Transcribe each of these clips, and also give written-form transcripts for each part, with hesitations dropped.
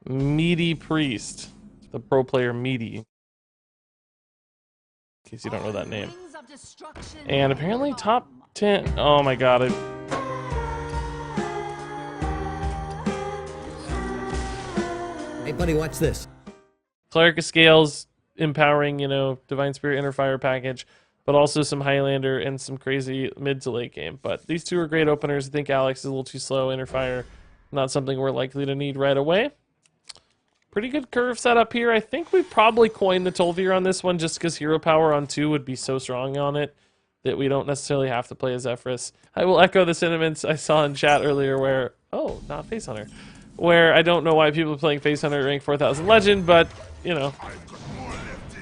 Meati Priest. The pro player Meati. In case you don't know that name. And apparently top 10. Oh my god. Hey buddy, watch this. Cleric of Scales, empowering, you know, Divine Spirit+Inner Fire package, but also some Highlander and some crazy mid to late game. But these two are great openers. I think Alex is a little too slow. Inner Fire, not something we're likely to need right away. Pretty good curve setup here. I think we probably coined the Tol'vir on this one just because hero power on 2 would be so strong on it that we don't necessarily have to play a Zephyrus. I will echo the sentiments I saw in chat earlier where, oh, not Face Hunter, where I don't know why people are playing Face Hunter at rank 4000 Legend, but, you know,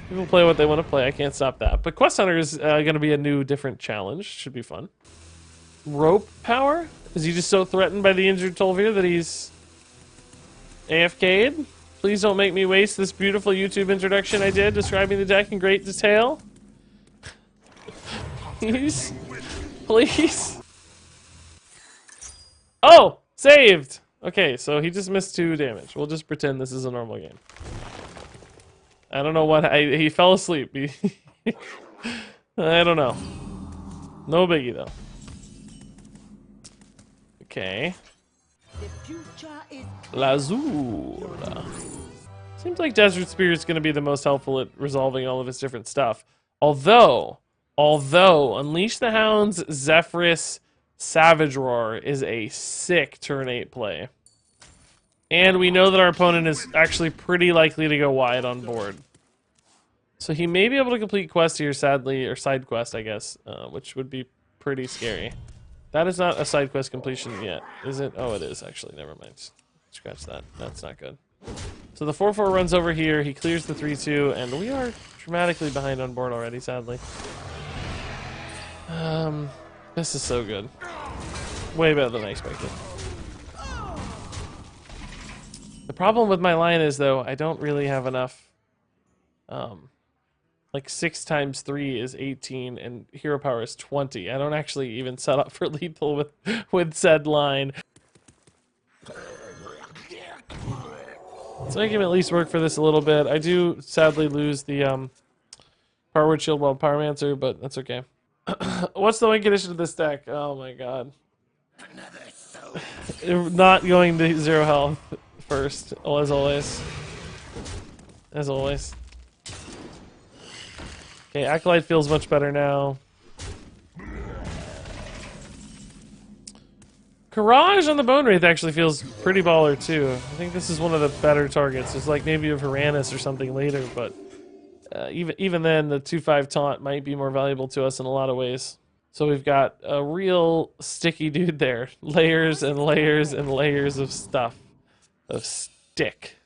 people play what they want to play. I can't stop that. But Quest Hunter is going to be a new, different challenge. Should be fun. Rope power? Is he just so threatened by the injured Tol'vir that he's AFK'd? Please don't make me waste this beautiful YouTube introduction I did describing the deck in great detail. Please? Please? Oh! Saved! Okay, so he just missed 2 damage. We'll just pretend this is a normal game. I don't know what... he fell asleep. I don't know. No biggie, though. Okay. Lazur. Seems like Desert Spear is going to be the most helpful at resolving all of his different stuff. Although, Unleash the Hound's Zephyrus Savage Roar is a sick turn 8 play. And we know that our opponent is actually pretty likely to go wide on board. So he may be able to complete quest here, sadly, or side quest, I guess, which would be pretty scary. That is not a side quest completion yet, is it? Oh, it is, actually. Never mind. Scratch that. That's not good. So the 4-4 runs over here. He clears the 3-2, and we are dramatically behind on board already, sadly. This is so good. Way better than I expected. The problem with my line is, though, I don't really have enough. Like 6 times 3 is 18, and hero power is 20. I don't actually even set up for lethal with said line. Let's make him at least work for this a little bit. I do sadly lose the Power Word Shield while Pyromancer, but that's okay. What's the win condition of this deck? Oh my god. Not going to 0 health first, as always. As always. Okay, Acolyte feels much better now. Courage on the Bone Wraith actually feels pretty baller too. I think this is one of the better targets. It's like maybe a Varanus or something later, but even then, the 2/5 taunt might be more valuable to us in a lot of ways. So we've got a real sticky dude there. Layers and layers and layers of stuff. Of stick.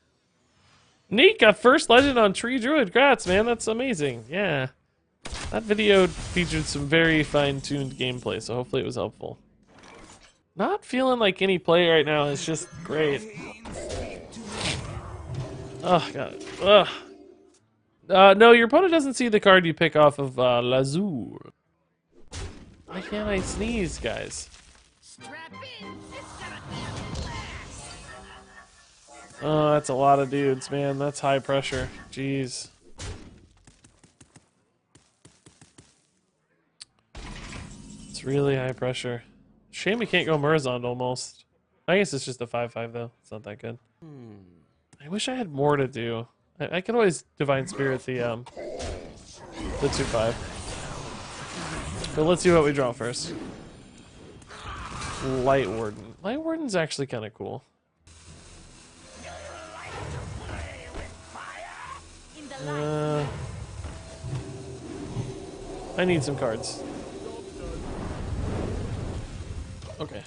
Neat, got first legend on Tree Druid. Grats, man. That's amazing. Yeah. That video featured some very fine-tuned gameplay, so hopefully it was helpful. Not feeling like any play right now. It's just great. Oh, God. Ugh. No, your opponent doesn't see the card you pick off of Lazur. Why can't I sneeze, guys? Oh, that's a lot of dudes, man. That's high pressure. Jeez. It's really high pressure. Shame we can't go Murozond almost. I guess it's just a 5/5 though. It's not that good. I wish I had more to do. I could always Divine Spirit the 2/5. But let's see what we draw first. Light Warden. Light Warden's actually kind of cool. I need some cards. Okay.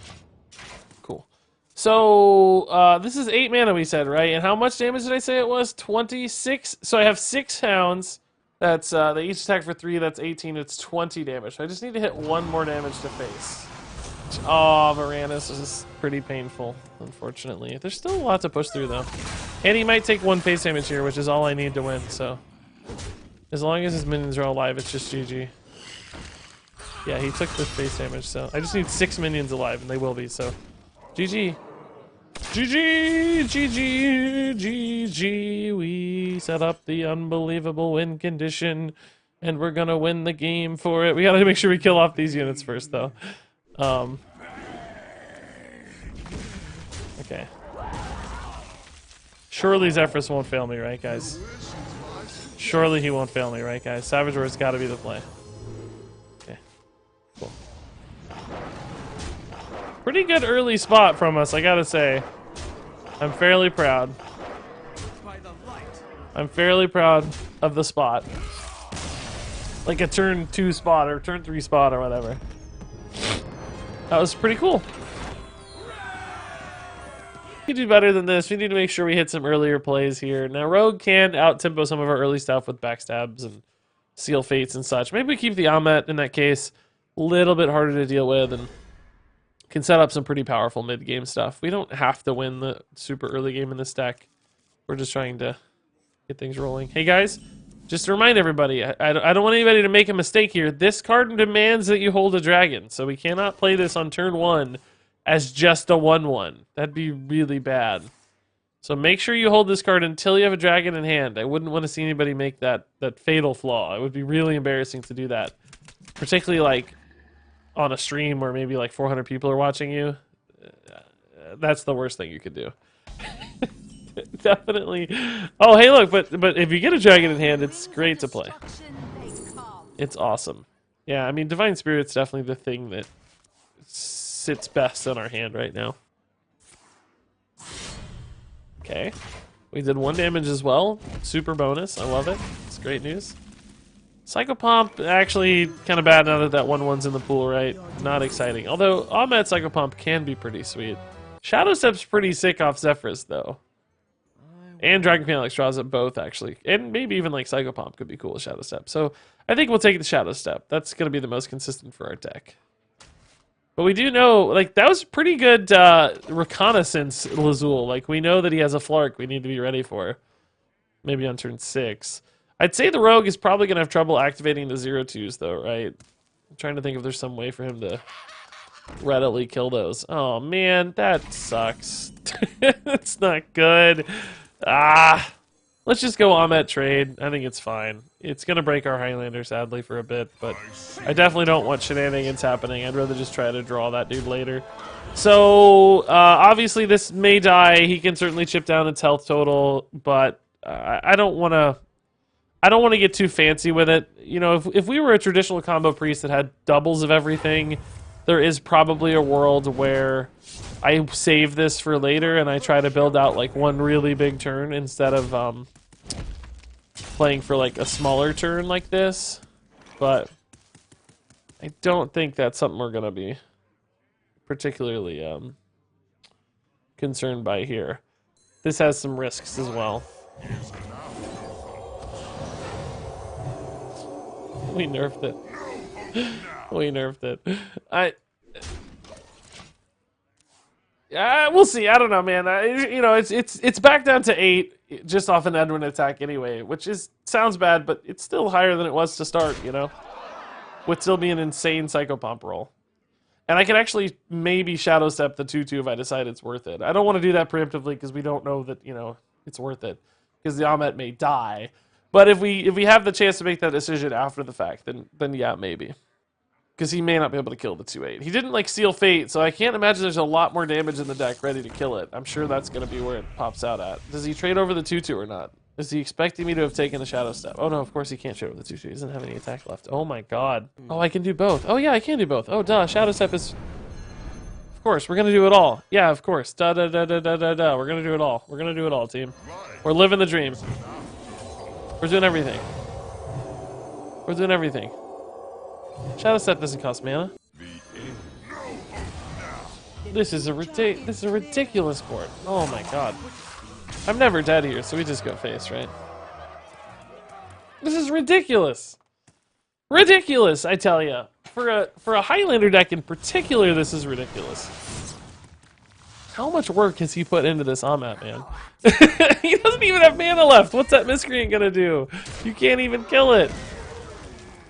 Cool. So, this is 8 mana we said, right? And how much damage did I say it was? 26? So I have 6 hounds. That's, they each attack for 3, that's 18, it's 20 damage. So I just need to hit 1 more damage to face. Oh, Varanus is pretty painful, unfortunately. There's still a lot to push through, though. And he might take 1 face damage here, which is all I need to win, so... As long as his minions are all alive, it's just GG. Yeah, he took the face damage, so... I just need 6 minions alive, and they will be, so... GG. GG, GG, GG. We set up the unbelievable win condition, and we're gonna win the game for it. We gotta make sure we kill off these units first, though. Okay. Surely Zephyrus won't fail me, right, guys? Surely he won't fail me, right, guys? Savage War's gotta be the play. Okay. Cool. Pretty good early spot from us, I gotta say. I'm fairly proud. I'm fairly proud of the spot. Like a turn 2 spot or turn 3 spot or whatever. That was pretty cool. We can do better than this. We need to make sure we hit some earlier plays here. Now, Rogue can out-tempo some of our early stuff with backstabs and seal fates and such. Maybe we keep the Amet in that case. A little bit harder to deal with and can set up some pretty powerful mid-game stuff. We don't have to win the super early game in this deck. We're just trying to get things rolling. Hey, guys, just to remind everybody, I don't want anybody to make a mistake here. This card demands that you hold a dragon, so we cannot play this on turn 1 as just a 1/1. That'd be really bad. So make sure you hold this card until you have a dragon in hand. I wouldn't want to see anybody make that fatal flaw. It would be really embarrassing to do that. Particularly like on a stream where maybe like 400 people are watching you. That's the worst thing you could do. Definitely. Oh, hey, look, but if you get a dragon in hand, it's great to play. It's awesome. Yeah, I mean, Divine Spirit's definitely the thing that sits best in our hand right now. Okay. We did 1 damage as well. Super bonus. I love it. It's great news. Psychopomp, actually kind of bad now that that 1/1's in the pool, right? Not exciting. Although, Ahmed Psychopomp can be pretty sweet. Shadow Step's pretty sick off Zephyrus, though. And Dragon Panic draws it both, actually. And maybe even like Psychopomp could be cool with Shadow Step. So I think we'll take the Shadow Step. That's going to be the most consistent for our deck. But we do know, like, that was pretty good reconnaissance, Lazul. Like, we know that he has a Flark we need to be ready for. Maybe on turn 6. I'd say the Rogue is probably going to have trouble activating the 0-2s, though, right? I'm trying to think if there's some way for him to readily kill those. Oh, man, that sucks. That's not good. Let's just go on that trade. I think it's fine. It's going to break our Highlander, sadly, for a bit, but I definitely don't want shenanigans happening. I'd rather just try to draw that dude later. So, obviously, this may die. He can certainly chip down its health total, but I don't want to get too fancy with it. You know, if we were a traditional combo priest that had doubles of everything, there is probably a world where I save this for later and I try to build out like one really big turn instead of playing for like a smaller turn like this. But I don't think that's something we're gonna be particularly concerned by here. This has some risks as well. We nerfed it. We nerfed it. We'll see. I don't know, man. You know, it's back down to 8 just off an Edwin attack anyway, which sounds bad, but it's still higher than it was to start. You know, would still be an insane Psychopomp roll. And I can actually maybe Shadow Step the 2/2 if I decide it's worth it. I don't want to do that preemptively because we don't know that, you know, it's worth it because the Amet may die. But if we have the chance to make that decision after the fact, then yeah, maybe. Because he may not be able to kill the 2/8. He didn't like Seal Fate, so I can't imagine there's a lot more damage in the deck ready to kill it. I'm sure that's going to be where it pops out at. Does he trade over the 2/2 or not? Is he expecting me to have taken the Shadow Step? Oh no, of course he can't trade over the 2/2. He doesn't have any attack left. Oh my god. Oh, I can do both. Oh yeah, I can do both. Oh duh, Shadow Step is... Of course, we're going to do it all. Yeah, of course. Da da da da da da da. We're going to do it all. We're going to do it all, team. We're living the dream. We're doing everything. We're doing everything. Shadow Step doesn't cost mana. This is a ridiculous board. Oh my god. I'm never dead here, so we just go face, right? This is ridiculous. Ridiculous, I tell ya. For a Highlander deck in particular, this is ridiculous. How much work has he put into this Amet, man? He doesn't even have mana left. What's that Miscreant gonna do? You can't even kill it.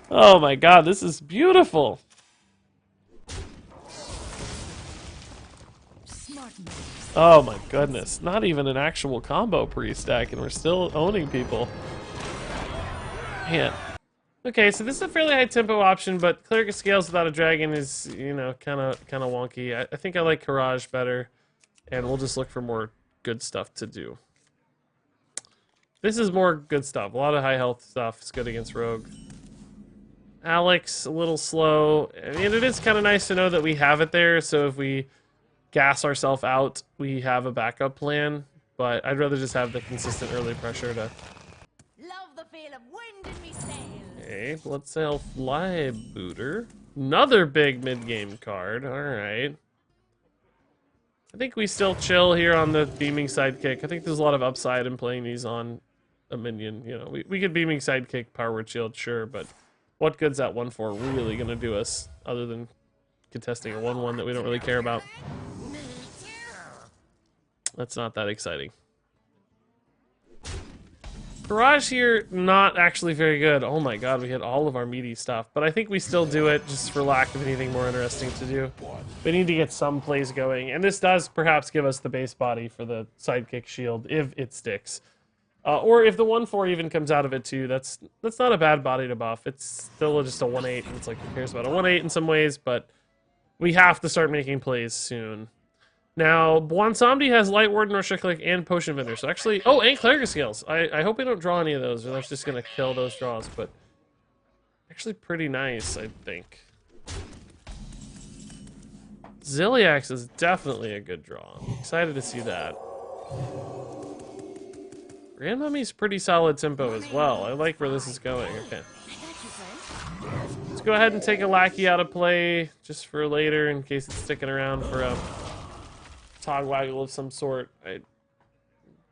Oh my god, this is beautiful. Oh my goodness. Not even an actual combo pre-stack, and we're still owning people. Man. Okay, so this is a fairly high tempo option, but Cleric of Scales without a dragon is, you know, kind of wonky. I think I like Courage better, and we'll just look for more good stuff to do. This is more good stuff. A lot of high health stuff. It's good against Rogue. Alex, a little slow. I mean, it is kind of nice to know that we have it there, so if we gas ourselves out, we have a backup plan, but I'd rather just have the consistent early pressure to... Love the feel of wind in me sails. Okay, Blood Sail Flybooter. Another big mid-game card, alright. I think we still chill here on the Beaming Sidekick. I think there's a lot of upside in playing these on a minion. You know, we could Beaming Sidekick, Power Word Shield, sure, but what good's that 1/4 really gonna do us, other than contesting a 1/1 that we don't really care about? That's not that exciting. Barrage here, not actually very good. Oh my god, we hit all of our meaty stuff. But I think we still do it just for lack of anything more interesting to do. We need to get some plays going. And this does perhaps give us the base body for the Sidekick Shield, if it sticks. Or if the 1/4 even comes out of it too, that's not a bad body to buff. It's still just a 1/8, and it's like, who cares about a 1/8 in some ways, but we have to start making plays soon. Now, Bwansamdi has Light Warden, Russia Click, and Potion Vendor. So actually... Oh, and Cleric of Scales. I hope we don't draw any of those, or that's just going to kill those draws, but... Actually pretty nice, I think. Ziliax is definitely a good draw. I'm excited to see that. Grand Mummy's pretty solid tempo as well. I like where this is going. Okay. Let's go ahead and take a Lackey out of play, just for later, in case it's sticking around for a... Togwaggle of some sort. I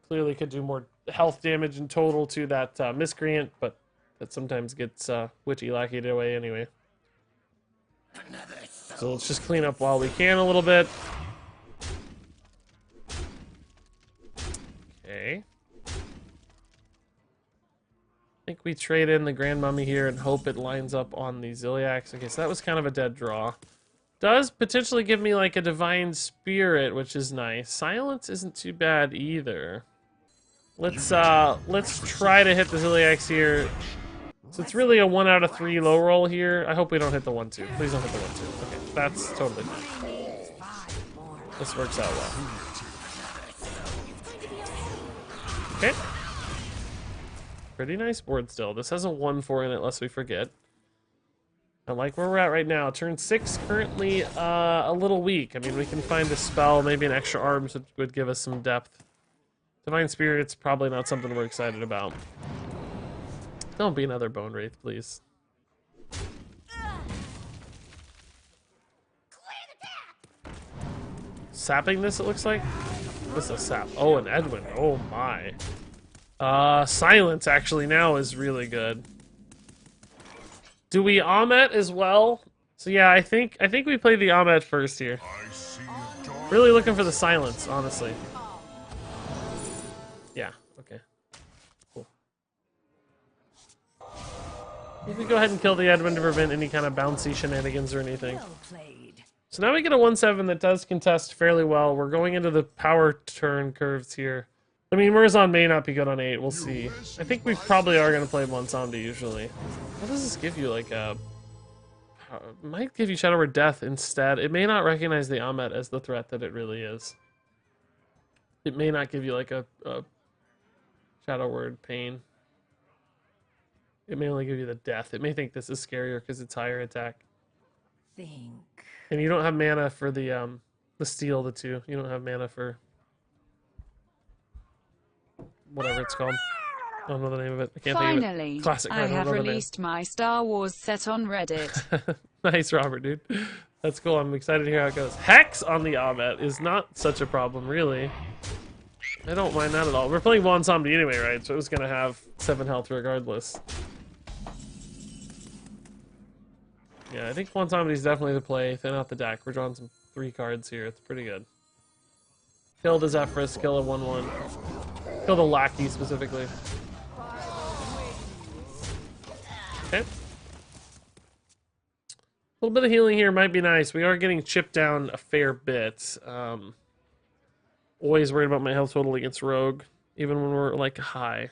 clearly could do more health damage in total to that miscreant, but that sometimes gets witchy lackied away anyway. So let's just clean up while we can a little bit. Okay. I think we trade in the Grand Mummy here and hope it lines up on the Ziliax. Okay, so that was kind of a dead draw. Does potentially give me like a Divine Spirit, which is nice. Silence isn't too bad either. Let's try to hit the Ziliax here. So it's really a 1 out of 3 low roll here. I hope we don't hit the 1/2. Please don't hit the 1/2. Okay, that's totally fine. This works out well. Okay. Pretty nice board still. This has a 1/4 in it, lest we forget. I like where we're at right now. Turn 6 currently a little weak. I mean, we can find a spell, maybe an extra arms would give us some depth. Divine Spirit's probably not something we're excited about. Don't be another Bone Wraith, please. Sapping this, it looks like? What's a sap? Oh, an Edwin. Oh my. Silence actually now is really good. Do we Ahmet as well? So yeah, I think we played the Ahmet first here. Really looking for the silence, honestly. Yeah, okay. Cool. Maybe go ahead and kill the Edwin to prevent any kind of bouncy shenanigans or anything. So now we get a 1/7 that does contest fairly well. We're going into the power turn curves here. I mean, Murozond may not be good on 8. We'll see. I think we probably are going to play Bwansamdi usually. What does this give you? Like a... It might give you Shadow Word Death instead. It may not recognize the Ahmet as the threat that it really is. It may not give you like a Shadow Word Pain. It may only give you the Death. It may think this is scarier because it's higher attack. And you don't have mana for the steal the 2. You don't have mana for... whatever it's called. I don't know the name of it. I can't think of it. Classic. I have released my Star Wars set on Reddit. Nice, Robert, dude. That's cool. I'm excited to hear how it goes. Hex on the Ahmet is not such a problem, really. I don't mind that at all. We're playing Bwansamdi anyway, right? So it was going to have 7 health regardless. Yeah, I think Bwansamdi is definitely the play. Thin out the deck. We're drawing some 3 cards here. It's pretty good. Kill the Zephyrus, kill a 1/1. Kill the Lackey specifically. Okay. A little bit of healing here might be nice. We are getting chipped down a fair bit. always worried about my health total against Rogue, even when we're like high.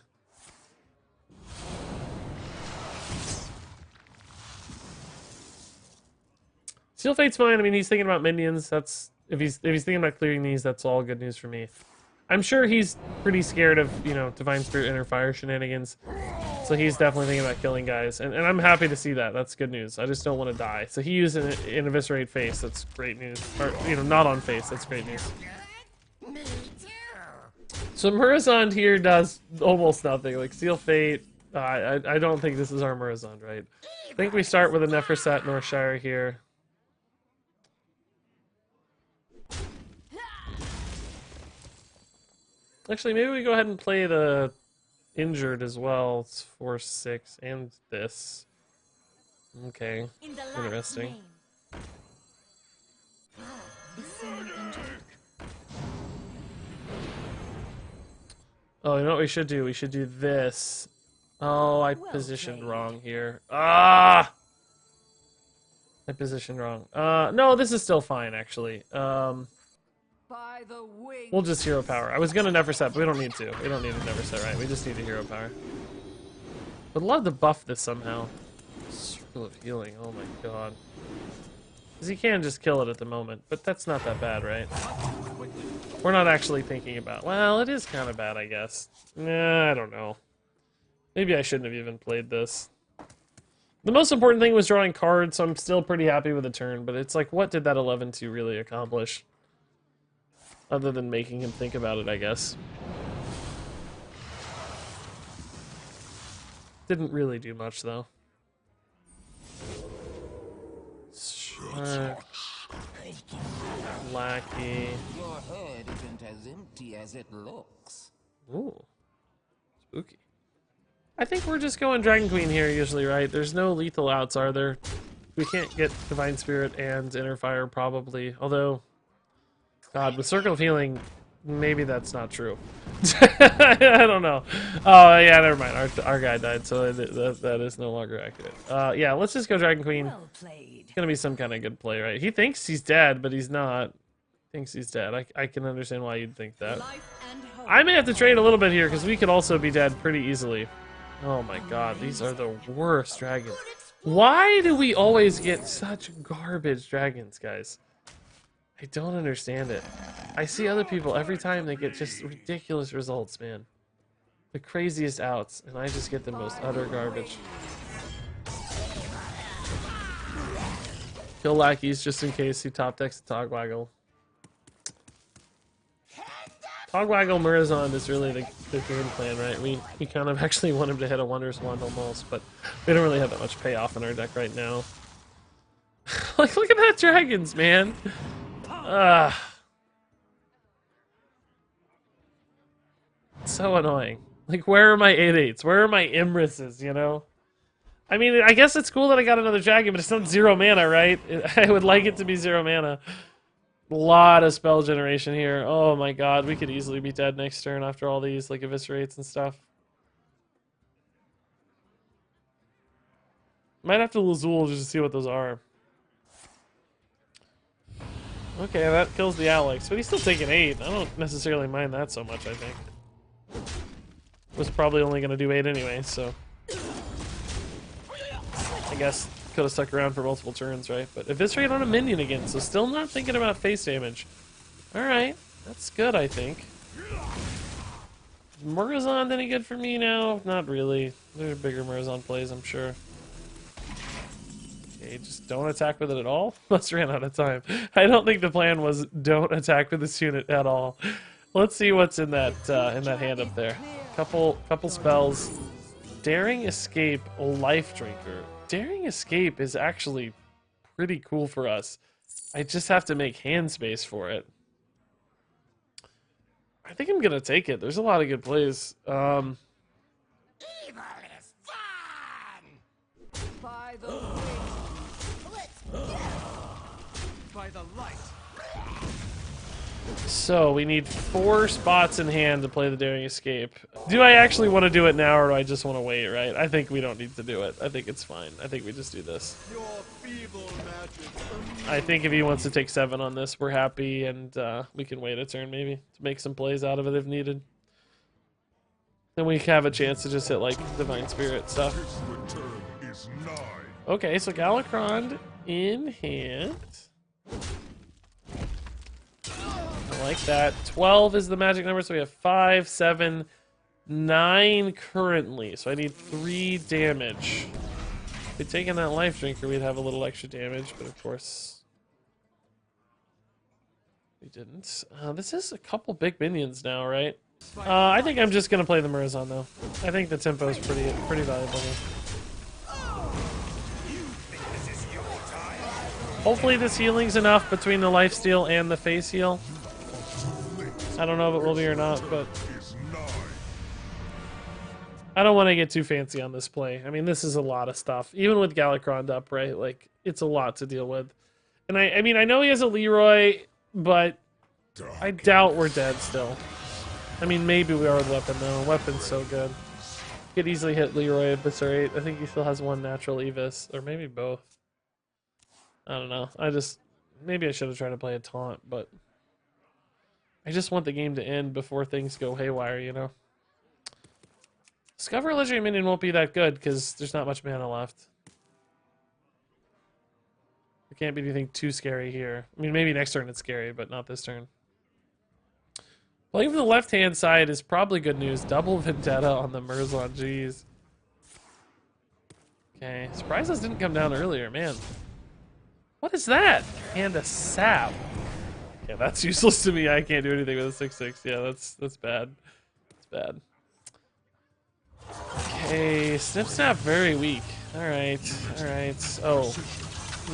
Steel Fate's fine. I mean, he's thinking about minions. That's if he's thinking about clearing these, that's all good news for me. I'm sure he's pretty scared of, you know, Divine Spirit+Inner Fire shenanigans. So he's definitely thinking about killing guys. And I'm happy to see that. That's good news. I just don't want to die. So he used an Eviscerate face. That's great news. Or, you know, not on face. That's great news. So Murozond here does almost nothing. Like Steel Fate, I don't think this is our Murozond, right? I think we start with a Neferset Northshire here. Actually, maybe we go ahead and play the injured as well. It's 4/6 and this. Okay, interesting. Oh, you know what we should do? We should do this. Oh, I positioned wrong here. Ah! I positioned wrong. No, this is still fine, actually. We'll just hero power. I was gonna Neferset, but we don't need to. We don't need a Neferset, right? We just need a hero power. Would love to buff this somehow. Circle of Healing, oh my god. Because he can just kill it at the moment, but that's not that bad, right? We're not actually thinking about... Well, it is kind of bad, I guess. Nah, I don't know. Maybe I shouldn't have even played this. The most important thing was drawing cards, so I'm still pretty happy with the turn, but it's like, what did that 11-2 really accomplish? Other than making him think about it, I guess. Didn't really do much, though. Sure. Lackey. Your head isn't as empty as it looks. Ooh. Spooky. I think we're just going Dragon Queen here usually, right? There's no lethal outs, are there? We can't get Divine Spirit and Inner Fire, probably. Although... God, with Circle of Healing, maybe that's not true. I don't know. Oh, yeah, never mind. Our guy died, so that is no longer accurate. Yeah, let's just go Dragon Queen. Well played. It's gonna be some kind of good play, right? He thinks he's dead, but he's not. Thinks he's dead. I can understand why you'd think that. I may have to trade a little bit here, because we could also be dead pretty easily. Oh my god, these are the worst dragons. Why do we always get such garbage dragons, guys? I don't understand it. I see other people every time they get just ridiculous results, man. The craziest outs, and I just get the most utter garbage. Kill lackeys just in case he top decks the Togwaggle. Togwaggle Murozond is really the game plan, right? We kind of actually want him to hit a Wondrous Wand almost, but we don't really have that much payoff in our deck right now. Like, look at that dragons, man! So annoying. Like, where are my 8/8s? Where are my Imrises, you know? I mean, I guess it's cool that I got another dragon, but it's not 0 mana, right? I would like it to be 0 mana. A lot of spell generation here. Oh my god, we could easily be dead next turn after all these, like, eviscerates and stuff. Might have to Lazul just to see what those are. Okay, that kills the Alex, but he's still taking 8. I don't necessarily mind that so much, I think. Was probably only going to do 8 anyway, so... I guess could have stuck around for multiple turns, right? But Eviscerate on a minion again, so still not thinking about face damage. Alright, that's good, I think. Is Murozond any good for me now? Not really. There are bigger Murozond plays, I'm sure. Okay, just don't attack with it at all? Must ran out of time. I don't think the plan was don't attack with this unit at all. Let's see what's in that hand up there. Couple spells. Daring Escape, Life Drinker. Daring Escape is actually pretty cool for us. I just have to make hand space for it. I think I'm gonna take it. There's a lot of good plays. Evil is fun! By the wind. By the light. So we need 4 spots in hand to play the Daring Escape. Do I actually want to do it now, or do I just want to wait, right? I think we don't need to do it. I think it's fine. I think we just do this. I think if he wants to take 7 on this, we're happy, and we can wait a turn maybe to make some plays out of it if needed. Then we have a chance to just hit like Divine Spirit stuff. Okay, so Galakrond in hand. I like that. 12 is the magic number, so we have 5, 7, 9 currently. So I need 3 damage. If we'd taken that life drinker, we'd have a little extra damage, but of course we didn't. This is a couple big minions now, right? I think I'm just gonna play the Murozond though. I think the tempo is pretty valuable here. Hopefully this healing's enough between the lifesteal and the face heal. I don't know if it will be or not, but I don't want to get too fancy on this play. I mean, this is a lot of stuff. Even with Galakrond up, right? Like, it's a lot to deal with. And I mean, I know he has a Leroy, but I doubt we're dead still. I mean, maybe we are with Weapon, though. Weapon's so good. Could easily hit Leroy Eviscerate. I think he still has 1 natural Evis, or maybe both. I don't know. Maybe I should have tried to play a taunt, but I just want the game to end before things go haywire, you know? Discover a legendary minion won't be that good because there's not much mana left. There can't be anything too scary here. I mean, maybe next turn it's scary, but not this turn. Playing from the left-hand side is probably good news. Double Vendetta on the Murozond, jeez. Okay, surprised this didn't come down earlier, man. What is that? And a sap. Yeah, that's useless to me. I can't do anything with a 6/6. Yeah, that's bad. That's bad. Okay, Snip Snap very weak. Alright, alright. Oh,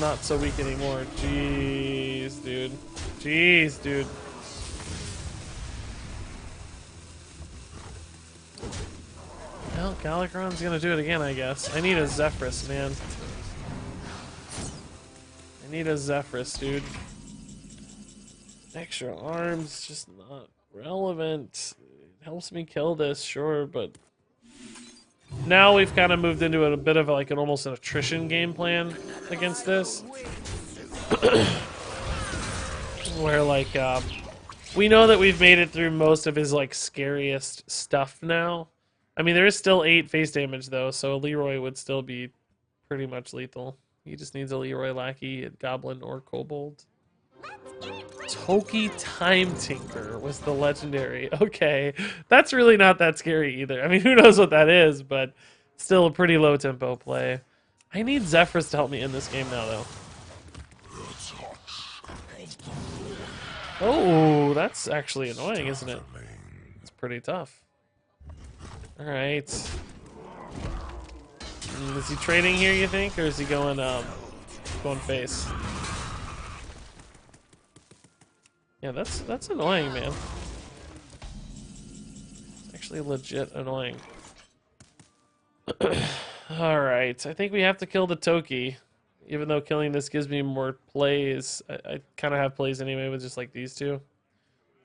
not so weak anymore. Jeez, dude. Jeez, dude. Well, Galakrond's gonna do it again, I guess. I need a Zephyrus, man. I need a Zephyrus, dude. Extra arms, just not relevant. It helps me kill this, sure, but now we've kind of moved into a bit of like almost an attrition game plan against this. Where like, we know that we've made it through most of his like scariest stuff now. I mean, there is still 8 face damage though, so a Leroy would still be pretty much lethal. He just needs a Leroy Lackey, a Goblin, or Kobold. Toki Time Tinker was the legendary. Okay, that's really not that scary either. I mean, who knows what that is, but still a pretty low tempo play. I need Zephyrus to help me in this game now, though. Oh, that's actually annoying, isn't it? It's pretty tough. All right. Is he trading here, you think, or is he going face? Yeah, that's annoying, man. It's actually legit annoying. Alright, I think we have to kill the Toki. Even though killing this gives me more plays. I kind of have plays anyway with just like these two.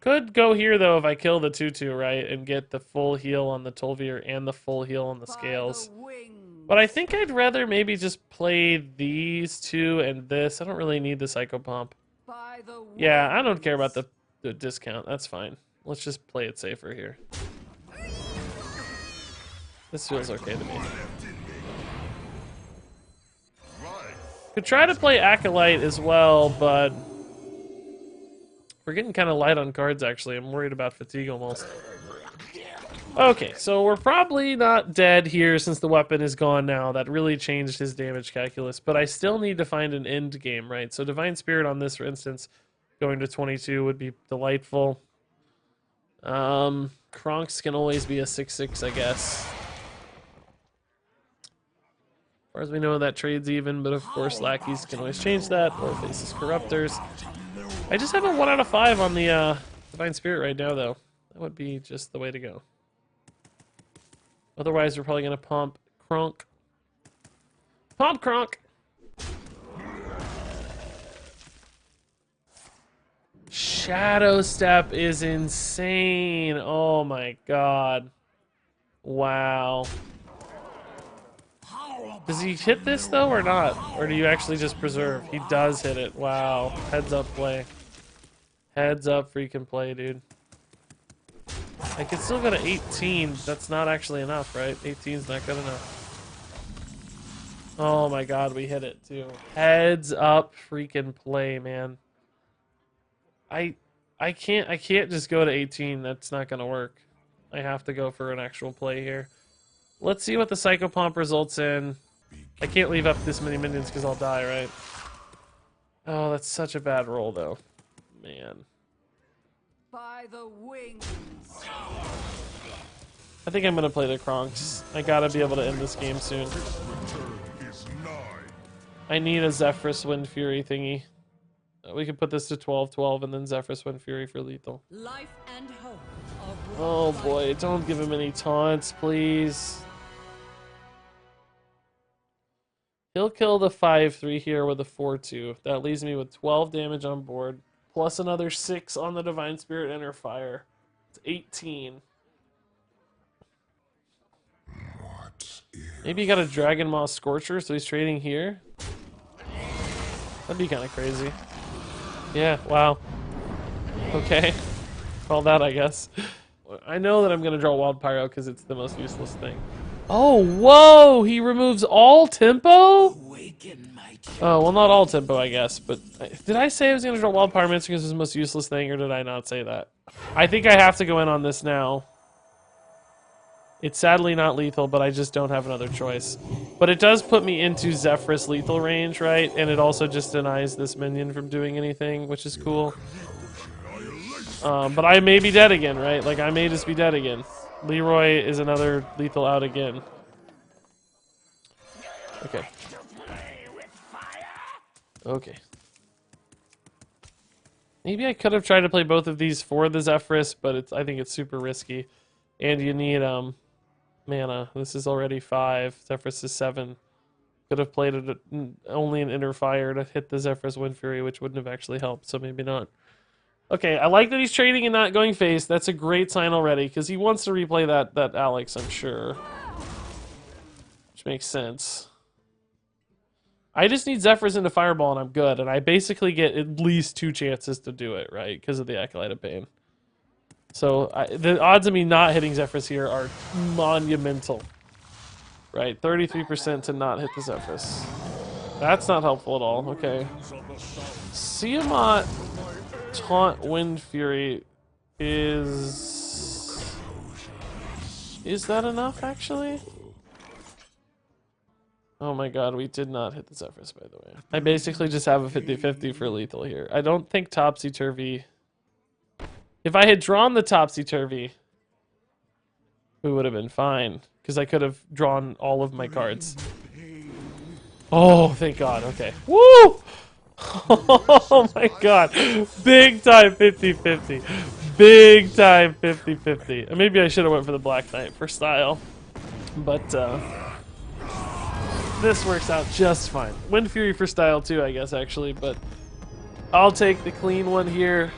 Could go here, though, if I kill the 2/2, right? And get the full heal on the Tolvir and the full heal on the Scales. But I think I'd rather maybe just play these two and this. I don't really need the Psycho Pump. Yeah, I don't care about the discount. That's fine. Let's just play it safer here. This feels okay to me. Could try to play Acolyte as well, but we're getting kind of light on cards, actually. I'm worried about fatigue almost. Okay, so we're probably not dead here since the weapon is gone now. That really changed his damage calculus, but I still need to find an end game, right? So Divine Spirit on this, for instance, going to 22 would be delightful. Kronks can always be a 6/6, I guess. As far as we know, that trade's even, but of course lackeys can always change that, or faces corruptors. I just have a 1 out of 5 on the Divine Spirit right now, though. That would be just the way to go. Otherwise, we're probably going to pump Kronk. Pump Kronk! Shadow Step is insane. Oh my god. Wow. Does he hit this though or not? Or do you actually just preserve? He does hit it. Wow. Heads up play. Heads up freaking play, dude. I can still go to 18. That's not actually enough, right? 18's not good enough. Oh my god, we hit it too. Heads up freaking play, man. I can't just go to 18. That's not gonna work. I have to go for an actual play here. Let's see what the Psychopomp results in. I can't leave up this many minions because I'll die, right? Oh, that's such a bad roll though. Man. By the wings. I think I'm gonna play the Kronks. I gotta be able to end this game soon. I need a Zephyrus Wind Fury thingy. We could put this to 12-12 and then Zephyrus Wind Fury for lethal. Life and hope of Oh boy, don't give him any taunts, please. He'll kill the 5-3 here with a 4-2. That leaves me with 12 damage on board, plus another 6 on the Divine Spirit+Inner Fire. It's 18. Maybe he got a Dragon Maw Scorcher, so he's trading here? That'd be kind of crazy. Yeah, wow. Okay. Call that, I guess. I know that I'm going to draw Wild Pyro because it's the most useless thing. Oh, whoa! He removes all tempo? Oh, well, not all tempo, I guess. But did I say I was going to draw Wild Pyromancer because it's the most useless thing, or did I not say that? I think I have to go in on this now. It's sadly not lethal, but I just don't have another choice. But it does put me into Zephyrus lethal range, right? And it also just denies this minion from doing anything, which is cool. But I may be dead again, right? Like, I may just be dead again. Leroy is another lethal out again. Okay. Okay. Maybe I could have tried to play both of these for the Zephyrus, but I think it's super risky. And you need, mana. This is already 5. Zephyrus is 7. Could have played it only an Inner Fire to hit the Zephyrus Wind Fury, which wouldn't have actually helped, so maybe not. Okay, I like that he's trading and not going face. That's a great sign already, because he wants to replay that Alex, I'm sure. Which makes sense. I just need Zephyrus into Fireball and I'm good, and I basically get at least 2 chances to do it, right? Because of the Acolyte of Bane. So the odds of me not hitting Zephyrus here are monumental. Right, 33% to not hit the Zephyrus. That's not helpful at all. Okay. Tiamat Taunt Wind Fury is that enough actually? Oh my god, we did not hit the Zephyrus, by the way. I basically just have a 50-50 for lethal here. I don't think Topsy-Turvy... If I had drawn the Topsy-Turvy, we would have been fine. Because I could have drawn all of my cards. Oh, thank god, okay. Woo! Oh my god. Big time 50-50. Big time 50-50. Maybe I should have went for the Black Knight for style. But, this works out just fine. Wind Fury for style too, I guess, actually. But I'll take the clean one here.